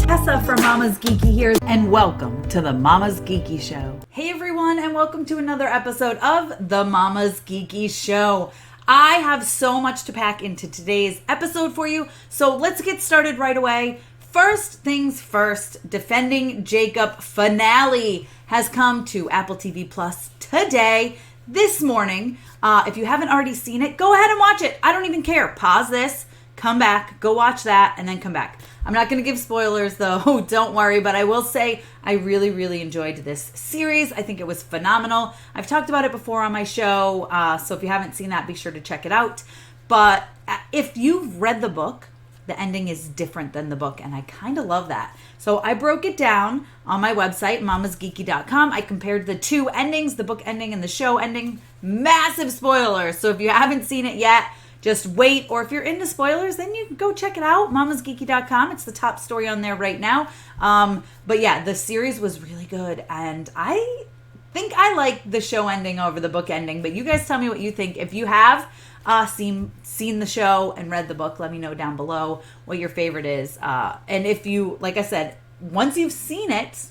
Tessa from Mama's Geeky here, and welcome to the Mama's Geeky Show. Hey everyone, and welcome to another episode of the Mama's Geeky Show. I have so much to pack into today's episode for you, so let's get started right away. First things first, Defending Jacob finale has come to Apple TV Plus today, this morning. If you haven't already seen it, go ahead and watch it. I don't even care. Pause this, come back, go watch that, and then come back. I'm not going to give spoilers though, don't worry, but I will say I really enjoyed this series. I think it was phenomenal. I've talked about it before on my show, so if you haven't seen that, be sure to check it out. But if you've read the book, the ending is different than the book, and I kind of love that. So I broke it down on my website, mamasgeeky.com. I compared the two endings, the book ending and the show ending. Massive spoilers, so if you haven't seen it yet, just wait, or if you're into spoilers, then you can go check it out, mamasgeeky.com. It's the top story on there right now. But yeah, the series was really good, and I think I like the show ending over the book ending, but you guys tell me what you think. If you have seen the show and read the book, let me know down below what your favorite is. And if you, like I said, once you've seen it,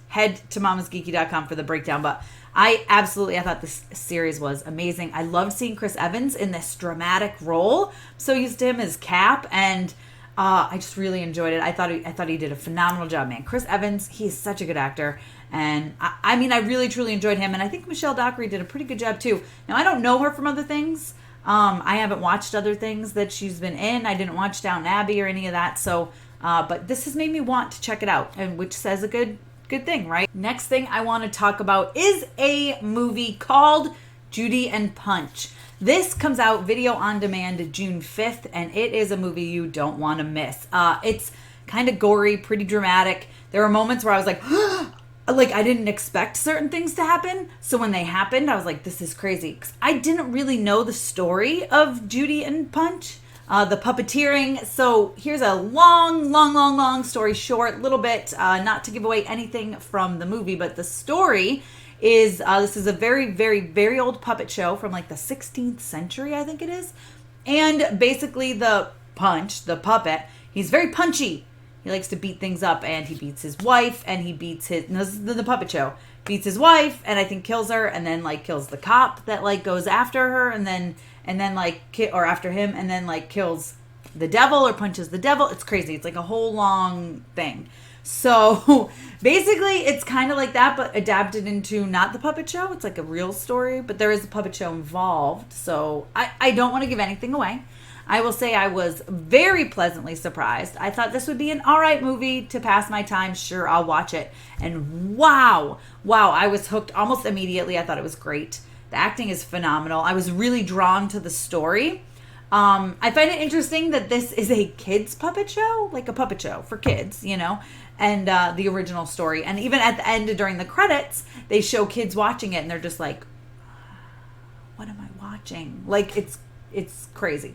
head to mamasgeeky.com for the breakdown. But I thought this series was amazing. I loved seeing Chris Evans in this dramatic role. I'm so used to him as Cap, and I just really enjoyed it. I thought he did a phenomenal job, man. Chris Evans, he's such a good actor, and I really truly enjoyed him. And I think Michelle Dockery did a pretty good job too. Now, I don't know her from other things. I haven't watched other things that she's been in. I didn't watch Downton Abbey or any of that. So, but this has made me want to check it out, and which says a good thing, right? Next thing I want to talk about is a movie called Judy Punch. This comes out video on demand June 5th, and it is a movie you don't want to miss. It's kind of gory, pretty dramatic. There were moments where I was like, like I didn't expect certain things to happen. So when they happened, I was like, this is crazy. 'Cause I didn't really know the story of Judy Punch. The puppeteering. So here's a long story short, little bit, not to give away anything from the movie, but the story is, this is a very old puppet show from like the 16th century, I think it is. And basically the puppet, he's very punchy. He likes to beat things up, and he beats his wife, and he beats his, no, this is the puppet show, beats his wife, and I think kills her, and then like kills the cop that like goes after her, and then like, or after him, and then like kills the devil or punches the devil. It's crazy. It's like a whole long thing. So basically it's kind of like that, but adapted into not the puppet show. It's like a real story, but there is a puppet show involved. So I don't want to give anything away. I will say I was very pleasantly surprised. I thought this would be an all right movie to pass my time. Sure, I'll watch it. And wow, I was hooked almost immediately. I thought it was great. The acting is phenomenal. I was really drawn to the story. I find it interesting that this is a kids puppet show, like a puppet show for kids, you know, and the original story. And even at the end during the credits, they show kids watching it, and they're just like, what am I watching? Like, it's crazy.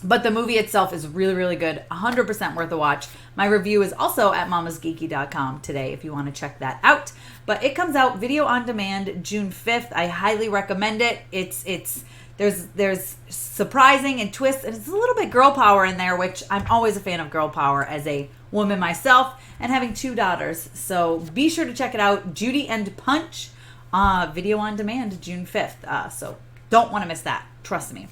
But the movie itself is really good. 100% worth a watch. My review is also at mamasgeeky.com today if you want to check that out. But it comes out video on demand June 5th. I highly recommend it. There's surprising and twists, and it's a little bit girl power in there, which I'm always a fan of girl power as a woman myself and having two daughters. So be sure to check it out. Judy Punch, video on demand June 5th. So don't want to miss that. Trust me.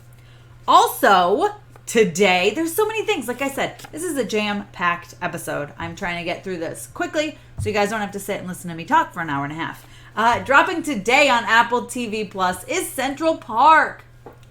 Also, today, there's so many things. Like I said, this is a jam-packed episode. I'm trying to get through this quickly so you guys don't have to sit and listen to me talk for an hour and a half. Dropping today on Apple TV Plus is Central Park.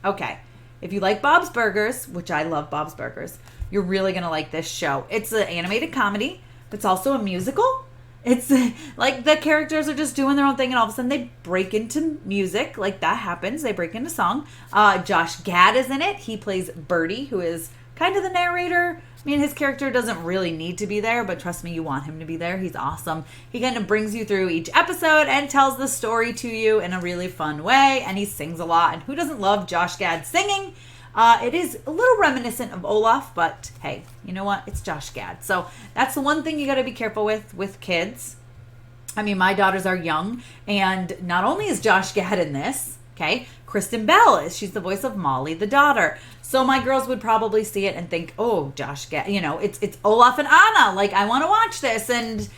Okay, if you like Bob's Burgers, which I love Bob's Burgers, you're really going to like this show. It's an animated comedy, but it's also a musical. It's like the characters are just doing their own thing, and all of a sudden they break into music. Like that happens. They break into song. Josh Gad is in it. He plays Birdie, who is kind of the narrator. I mean, his character doesn't really need to be there, but trust me, you want him to be there. He's awesome. He kind of brings you through each episode and tells the story to you in a really fun way, and he sings a lot. And who doesn't love Josh Gad singing? It is a little reminiscent of Olaf, but hey, you know what? It's Josh Gad. So that's the one thing you got to be careful with kids. I mean, my daughters are young, and not only is Josh Gad in this, Okay, Kristen Bell she's the voice of Molly, the daughter. So my girls would probably see it and think, oh, Josh, it's Olaf and Anna. Like, I want to watch this. And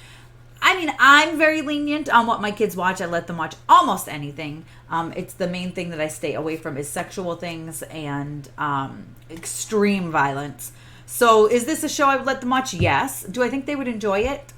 I mean, I'm very lenient on what my kids watch. I let them watch almost anything. It's the main thing that I stay away from is sexual things and extreme violence. So is this a show I would let them watch? Yes. Do I think they would enjoy it?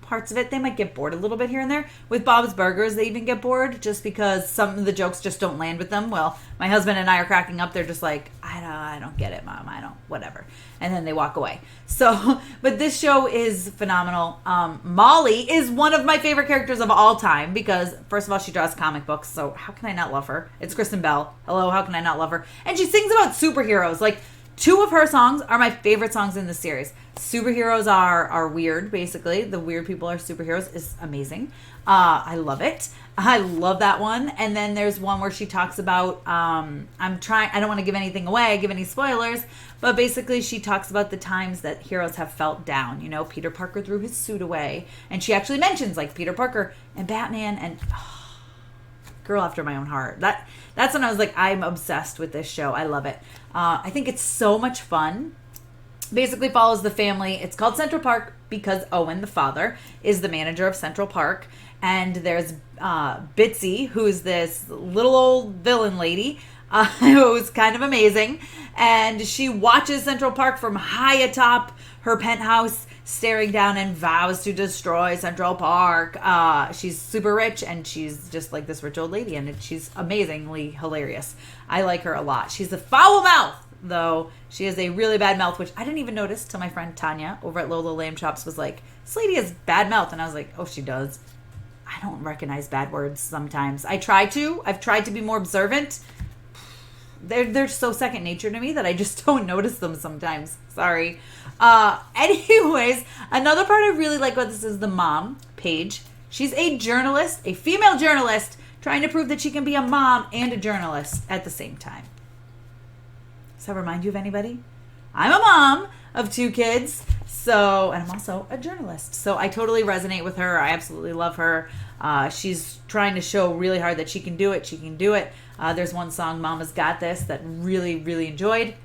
Parts of it. They might get bored a little bit here and there. With Bob's Burgers, they even get bored just because some of the jokes just don't land with them. Well, my husband and I are cracking up. They're just like, I don't get it, Mom. I don't, whatever. And then they walk away. So, but this show is phenomenal. Molly is one of my favorite characters of all time because, first of all, she draws comic books. So how can I not love her? It's Kristen Bell. Hello, how can I not love her? And she sings about superheroes. Like, 2 of her songs are my favorite songs in the series. Superheroes are weird, basically. The weird people are superheroes is amazing. I love it. I love that one. And then there's one where she talks about, I don't want to give anything away, give any spoilers, but basically she talks about the times that heroes have felt down. You know, Peter Parker threw his suit away. And she actually mentions, like, Peter Parker and Batman and... girl after my own heart. That's when I was like, I'm obsessed with this show. I love it. I think it's so much fun. Basically follows the family. It's called Central Park because Owen, the father, is the manager of Central Park. And there's Bitsy, who's this little old villain lady who's kind of amazing. And she watches Central Park from high atop her penthouse, staring down, and vows to destroy Central Park. She's super rich, and she's just like this rich old lady, and she's amazingly hilarious. I like her a lot. She's a foul mouth, though. She has a really bad mouth, which I didn't even notice till my friend Tanya over at Lola Lamb Chops was like, this lady has bad mouth. And I was like, oh, she does. I don't recognize bad words sometimes. I've tried to be more observant. They're so second nature to me that I just don't notice them sometimes. Sorry. Anyways, another part I really like about this is the mom, Paige. She's a journalist, a female journalist, trying to prove that she can be a mom and a journalist at the same time. Does that remind you of anybody? I'm a mom of 2 kids, and I'm also a journalist. So I totally resonate with her. I absolutely love her. She's trying to show really hard that she can do it. She can do it. There's one song, Mama's Got This, that really, really enjoyed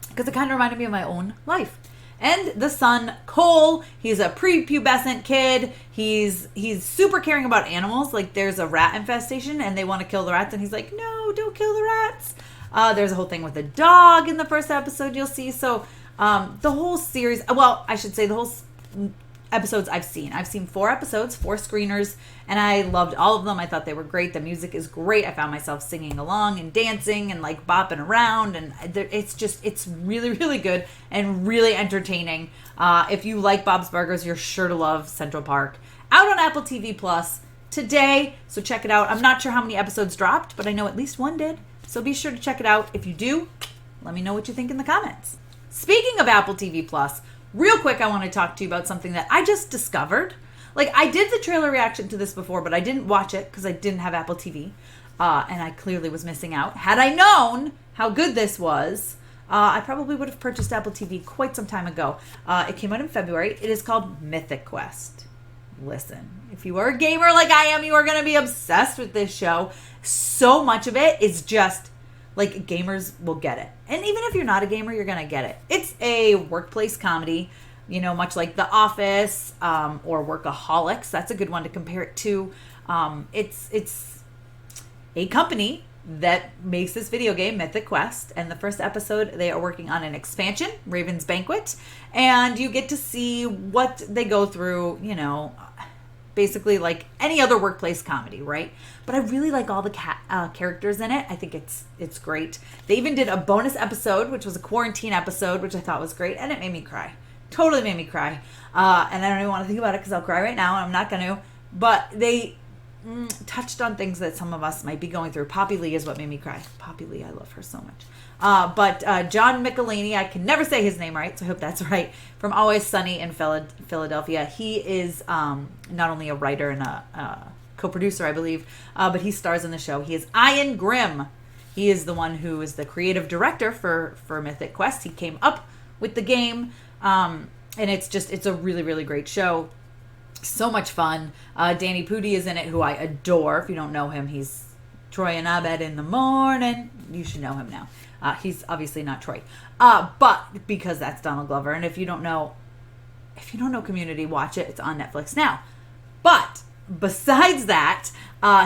because it kind of reminded me of my own life. And the son, Cole, he's a prepubescent kid. He's super caring about animals. Like, there's a rat infestation and they want to kill the rats. And he's like, no, don't kill the rats. There's a whole thing with a dog in the first episode you'll see. So the whole series, well, I should say the whole episodes I've seen. I've seen 4 episodes, 4 screeners, and I loved all of them. I thought they were great. The music is great. I found myself singing along and dancing and like bopping around, and it's really, really good and really entertaining. If you like Bob's Burgers, you're sure to love Central Park. Out on Apple TV Plus today, so check it out. I'm not sure how many episodes dropped, but I know at least 1 did, so be sure to check it out. If you do, let me know what you think in the comments. Speaking of Apple TV Plus, real quick, I want to talk to you about something that I just discovered. Like, I did the trailer reaction to this before, but I didn't watch it because I didn't have Apple TV, and I clearly was missing out. Had I known how good this was, I probably would have purchased Apple TV quite some time ago. It came out in February. It is called Mythic Quest. Listen, if you are a gamer like I am, you are going to be obsessed with this show. So much of it is just like, gamers will get it. And even if you're not a gamer, you're going to get it. It's a workplace comedy, you know, much like The Office or Workaholics. That's a good one to compare it to. It's a company that makes this video game, Mythic Quest. And the first episode, they are working on an expansion, Raven's Banquet. And you get to see what they go through, you know, basically like any other workplace comedy, right? But I really like all the characters in it. I think it's great. They even did a bonus episode, which was a quarantine episode, which I thought was great, and it made me cry. Totally made me cry. And I don't even want to think about it because I'll cry right now, and I'm not going to. But they touched on things that some of us might be going through. Poppy Lee is what made me cry. Poppy Lee, I love her so much. But John Michelini, I can never say his name right, so I hope that's right, from Always Sunny in Philadelphia. He is not only a writer and a co-producer, I believe, but he stars in the show. He is Ian Grimm. He is the one who is the creative director for Mythic Quest. He came up with the game, and it's a really, really great show. So much fun. Danny Pudi is in it, who I adore. If you don't know him, he's Troy and Abed in the morning. You should know him now. He's obviously not Troy. But because that's Donald Glover. And if you don't know Community, watch it. It's on Netflix now. But besides that,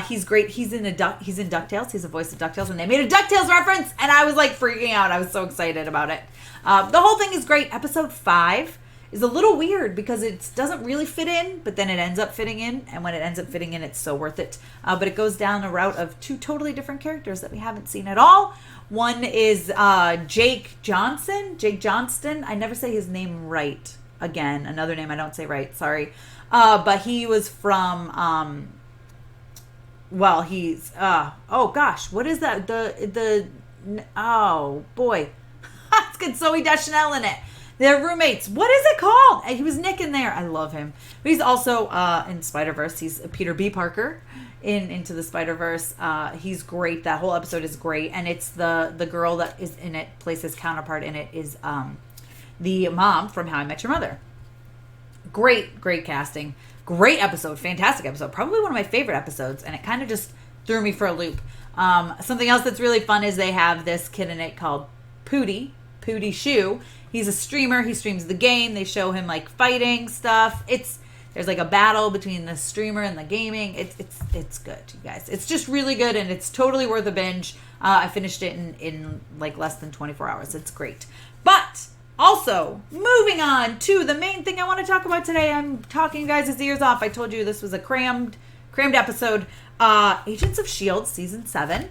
he's great. He's in DuckTales. He's the voice of DuckTales. And they made a DuckTales reference. And I was like freaking out. I was so excited about it. The whole thing is great. Episode 5 is a little weird because it doesn't really fit in, but then it ends up fitting in. And when it ends up fitting in, it's so worth it. But it goes down the route of 2 totally different characters that we haven't seen at all. One is Jake Johnston. I never say his name right. Again, another name I don't say right. Sorry. But he was from, he's, oh gosh, what is that? Oh boy. It's got Zooey Deschanel in it. They're roommates. What is it called? He was Nick in there. I love him. But he's also in Spider-Verse. He's Peter B. Parker in Into the Spider-Verse. He's great. That whole episode is great. And it's the girl that is in it, plays his counterpart in it, is the mom from How I Met Your Mother. Great casting. Great episode. Fantastic episode. Probably one of my favorite episodes. And it kind of just threw me for a loop. Something else that's really fun is they have this kid in it called Pooty Shoe. He's a streamer. He streams the game. They show him like fighting stuff. There's like a battle between the streamer and the gaming. It's good, you guys. It's just really good, and it's totally worth a binge. I finished it in like less than 24 hours. It's great. But also, moving on to the main thing I want to talk about today. I'm talking you guys' ears off. I told you this was a crammed episode. Agents of S.H.I.E.L.D. Season 7.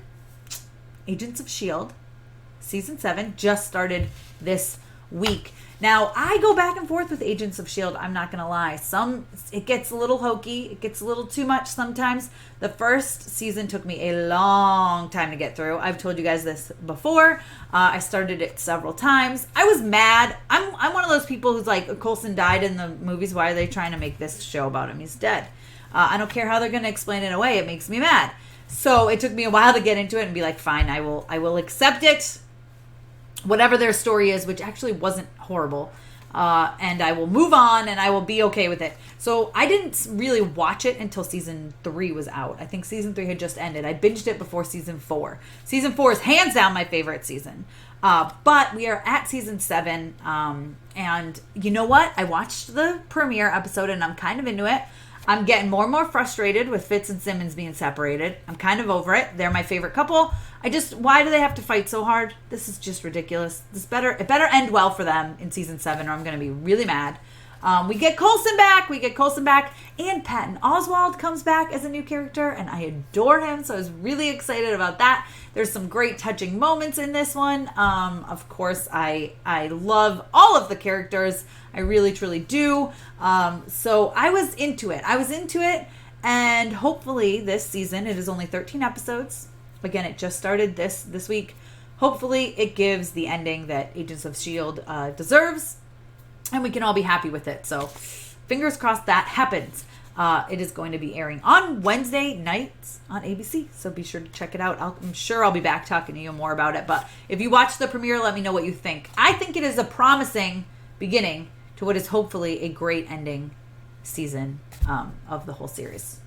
Agents of S.H.I.E.L.D. Season 7 just started this week. Now, I go back and forth with Agents of S.H.I.E.L.D. I'm not going to lie. It gets a little hokey. It gets a little too much sometimes. The first season took me a long time to get through. I've told you guys this before. I started it several times. I was mad. I'm one of those people who's like, Coulson died in the movies. Why are they trying to make this show about him? He's dead. I don't care how they're going to explain it away. It makes me mad. So it took me a while to get into it and be like, fine, I will accept it. Whatever their story is, which actually wasn't horrible. And I will move on and I will be okay with it. So I didn't really watch it until season 3 was out. I think season 3 had just ended. I binged it before season 4. Season 4 is hands down my favorite season. But we are at season 7. And you know what? I watched the premiere episode and I'm kind of into it. I'm getting more and more frustrated with Fitz and Simmons being separated. I'm kind of over it. They're my favorite couple. Why do they have to fight so hard? This is just ridiculous. It better end well for them in season 7 or I'm going to be really mad. We get Coulson back. And Patton Oswalt comes back as a new character, and I adore him, so I was really excited about that. There's some great touching moments in this one. Of course, I love all of the characters. I really, truly do. So I was into it. And hopefully this season, it is only 13 episodes. Again, it just started this week. Hopefully it gives the ending that Agents of S.H.I.E.L.D. deserves. And we can all be happy with it. So fingers crossed that happens. It is going to be airing on Wednesday nights on ABC. So be sure to check it out. I'm sure I'll be back talking to you more about it. But if you watch the premiere, let me know what you think. I think it is a promising beginning to what is hopefully a great ending season of the whole series.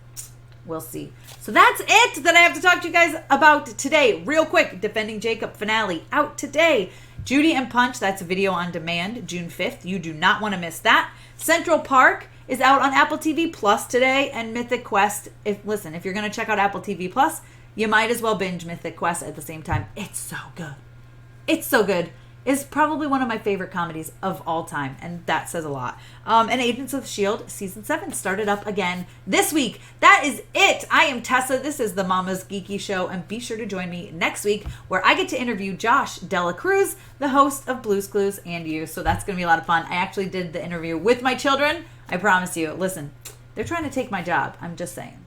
We'll see. So that's it that I have to talk to you guys about today. Real quick, Defending Jacob finale out today. Judy and Punch, that's video on demand, June 5th. You do not want to miss that. Central Park is out on Apple TV Plus today, and Mythic Quest. If you're going to check out Apple TV Plus, you might as well binge Mythic Quest at the same time. It's so good. It's so good. It's probably one of my favorite comedies of all time, and that says a lot. And Agents of S.H.I.E.L.D. Season 7 started up again this week. That is it. I am Tessa. This is the Mama's Geeky Show, and be sure to join me next week where I get to interview Josh Dela Cruz, the host of Blue's Clues and You. So that's going to be a lot of fun. I actually did the interview with my children. I promise you. Listen, they're trying to take my job. I'm just saying.